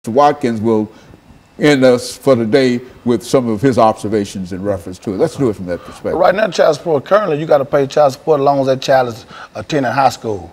Mr. Watkins will end us for the day with some of his observations in reference to it. Let's do it from that perspective. Right now, child support, currently you got to pay child support as long as that child is attending high school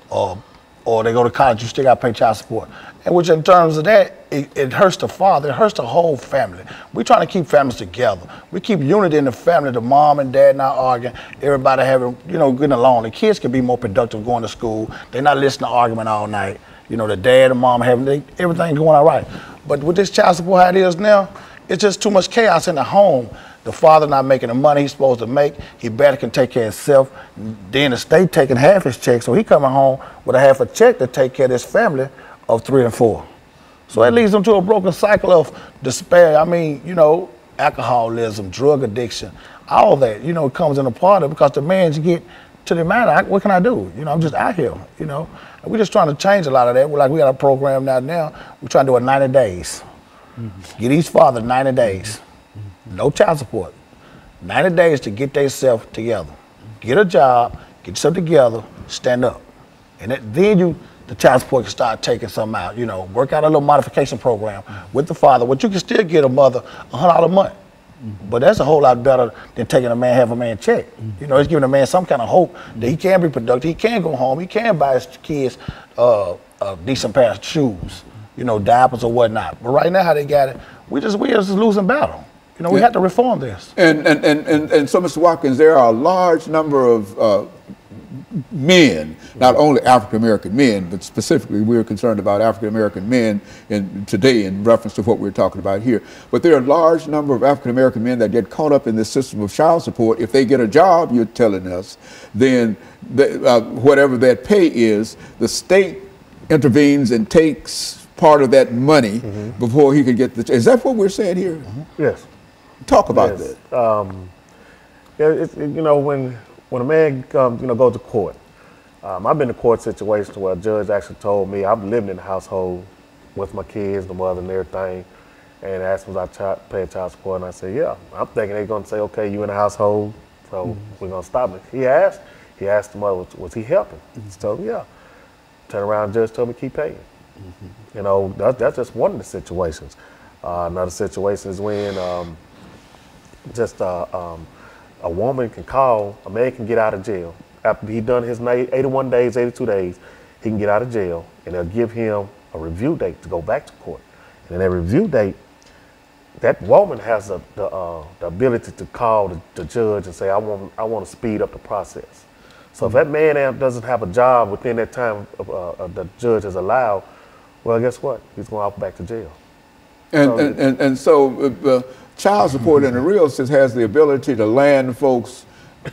or they go to college, you still got to pay child support. And which in terms of that, it hurts the father, it hurts the whole family. We're trying to keep families together. We keep unity in the family, the mom and dad not arguing, everybody having, getting along. The kids can be more productive going to school. They're not listening to argument all night. The dad and mom having everything going all right. But with this child support how it is now, it's just too much chaos in the home. The father not making the money he's supposed to make. He better can take care of himself. Then the state taking half his check, so he coming home with a half a check to take care of his family of 3 and 4. So that leads them to a broken cycle of despair. I mean, alcoholism, drug addiction, all that, comes in a part of it because the man get to the man, what can I do? I'm just out here, And we're just trying to change a lot of that. We got a program now. We're trying to do it 90 days. Get each father 90 days. No child support. 90 days to get themselves together. Get a job, get yourself together, stand up. And then the child support can start taking something out, work out a little modification program with the father, but you can still get a mother $100 a month. But that's a whole lot better than taking a man, half a man check. It's giving a man some kind of hope that he can be productive, he can go home, he can buy his kids a decent pair of shoes, diapers or whatnot. But right now how they got it, we just losing battle. We have to reform this. And so, Mr. Watkins, there are a large number of men, not only African-American men, but specifically we're concerned about African-American men today in reference to what we're talking about here. But there are a large number of African-American men that get caught up in this system of child support. If they get a job, you're telling us, then whatever that pay is, the state intervenes and takes part of that money before he can get the. Is that what we're saying here? Yes. Talk about that. When a man comes, goes to court, I've been in court situations where a judge actually told me I'm living in the household with my kids, the mother and everything, and asked me if I pay child support, and I said, yeah. I'm thinking they're going to say, okay, you in the household, so we're going to stop it. He asked the mother, was he helping? He told me, yeah. Turn around, the judge told me keep paying. That's just one of the situations. Another situation is when a woman can call, a man can get out of jail. After he done his 81 days, 82 days, he can get out of jail, and they'll give him a review date to go back to court. And in that review date, that woman has the ability to call the judge and say, I want to speed up the process. So if that man doesn't have a job within that time the judge has allowed, well, guess what? He's going off back to jail. So child support in the real sense has the ability to land folks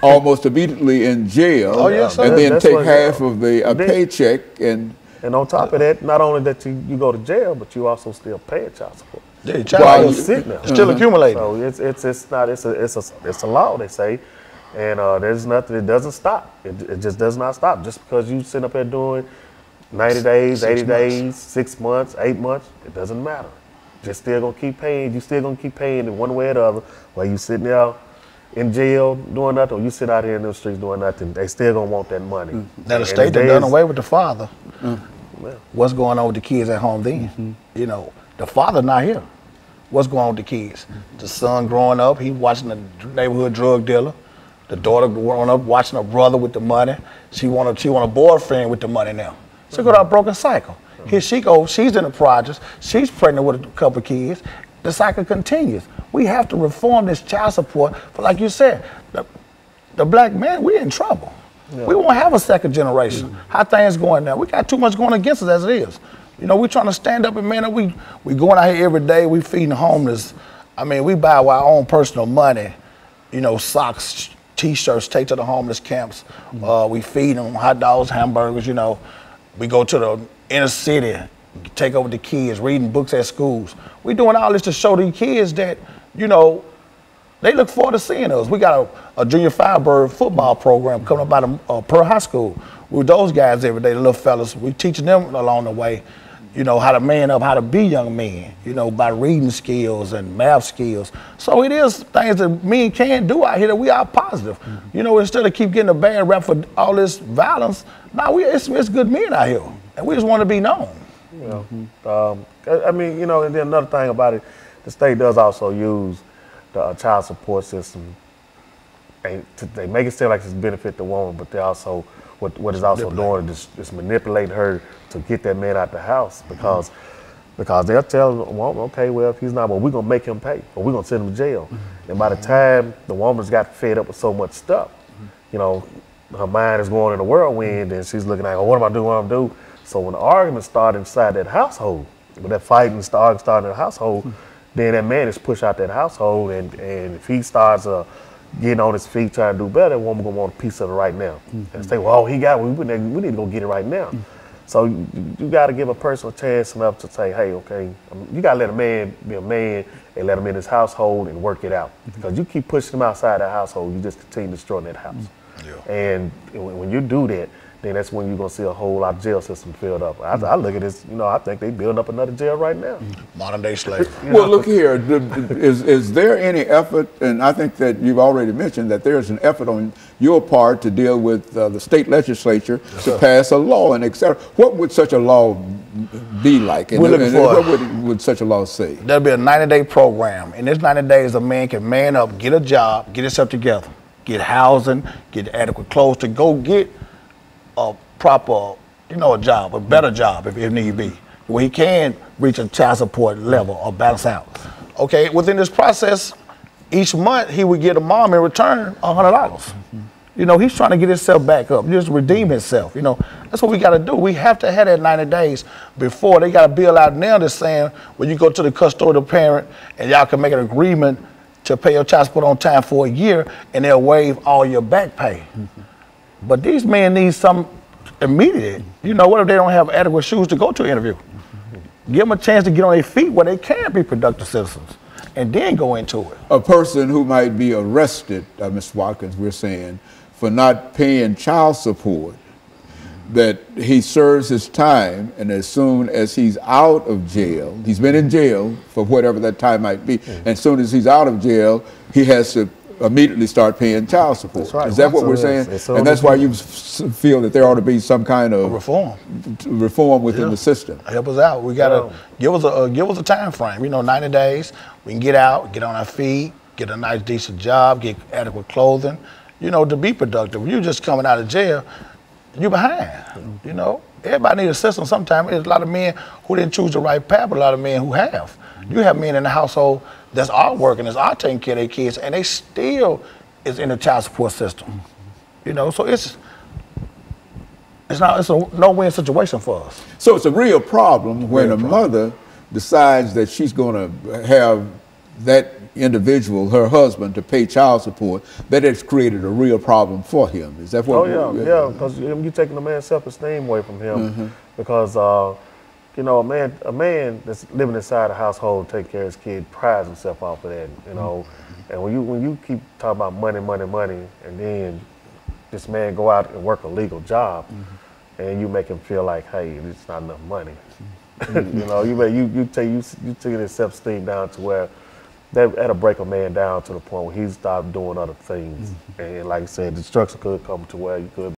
almost immediately in jail, and then take half of the paycheck. And on top of that, not only that you go to jail, but you also still pay child support. Yeah, child support still accumulating. So it's a law, they say, and there's nothing. It doesn't stop. It just does not stop. Just because you sit up there doing 90 days, 80 days, 6 months, 8 months, it doesn't matter. You're still gonna keep paying. You still gonna keep paying in one way or the other. While you sitting there in jail doing nothing, or you sit out here in the streets doing nothing, they still gonna want that money. Now the state done away with the father. What's going on with the kids at home then? The father not here. What's going on with the kids? The son growing up, he watching a neighborhood drug dealer. The daughter growing up watching her brother with the money. She want a boyfriend with the money now. She got a broken cycle. Here she goes, she's in the projects, she's pregnant with a couple of kids. The cycle continues. We have to reform this child support for, like you said, the black man, we're in trouble. Yeah. We won't have a second generation. How things going now? We got too much going against us as it is. We're trying to stand up and man up. We going out here every day, we feeding the homeless. I mean, we buy our own personal money, socks, T-shirts, take to the homeless camps. We feed them hot dogs, hamburgers, We go to the inner city, take over the kids, reading books at schools. We doing all this to show the kids that, they look forward to seeing us. We got a junior Firebird football program coming up out of Pearl High School. With those guys every day, the little fellas. We teaching them along the way, how to man up, how to be young men, by reading skills and math skills. So it is things that men can do out here that we are positive. Instead of keep getting a bad rap for all this violence, it's good men out here. And we just want to be known. You know, I mean, you know, and then another thing about it, the state does also use the child support system. And they make it seem like it's benefit the woman, but they also what is also doing is manipulating her to get that man out the house because they'll tell the woman, okay, well, if he's not, well, we're gonna make him pay, or we're gonna send him to jail. And by the time the woman's got fed up with so much stuff, you know, her mind is going in a whirlwind, and she's looking like, oh, what am I doing? What am I doing? So when the arguments start inside that household, when that fighting starting in the household, then that man is pushed out that household, and if he starts getting on his feet, trying to do better, that woman gonna want a piece of it right now. And say, well, we need to go get it right now. So you got to give a person a chance enough to say, hey, okay, you got to let a man be a man and let him in his household and work it out. Because you keep pushing him outside that household, you just continue destroying that house. Yeah. And when you do that, then that's when you're going to see a whole lot of jail system filled up. I look at this, you know, I think they building up another jail right now. Modern day slavery. Well, look here, is there any effort, and I think that you've already mentioned that there's an effort on your part to deal with the state legislature to pass a law and et cetera. What would such a law be like? And what would such a law say? There'll be a 90-day program. In this 90 days, a man can man up, get a job, get himself together, get housing, get adequate clothes to go get a proper, you know, a job, a better job if need be, where he can reach a child support level or balance out. Okay, within this process, each month he would get a mom in return $100. You know, he's trying to get himself back up, just redeem himself. You know, that's what we got to do. We have to have that 90 days before they got a bill out now that's saying, when you go to the custodial parent and y'all can make an agreement to pay your child support on time for a year and they'll waive all your back pay. But these men need some immediate. You know, what if they don't have adequate shoes to go to an interview? Give them a chance to get on their feet where they can be productive citizens and then go into it. A person who might be arrested, Mr. Watkins, we're saying, for not paying child support, that he serves his time, and as soon as he's out of jail, he's been in jail for whatever that time might be, and as soon as he's out of jail, he has to immediately start paying child support. That's right. Is that what we're saying? And that's why you feel that there ought to be some kind of reform within the system. Help us out. We gotta give us a time frame. You know, 90 days. We can get out, get on our feet, get a nice decent job, get adequate clothing. You know, to be productive. You're just coming out of jail, you're behind. You know, everybody needs assistance. Sometimes there's a lot of men who didn't choose the right path, but a lot of men who have. You have men in the household that's all working, that's all taking care of their kids, and they still is in the child support system. You know, so it's a no-win situation for us. So it's a real problem when a mother decides that she's going to have that individual, her husband, to pay child support. That has created a real problem for him. Is that what? Oh yeah, because you're taking the man's self-esteem away from him, because you know, a man that's living inside a household, taking care of his kid, prides himself off of that. You know, and when you keep talking about money, and then this man go out and work a legal job, and you make him feel like, hey, it's not enough money. You know, you take his self-esteem down to where that'll break a man down to the point where he stopped doing other things. And like I said, destruction could come to where you could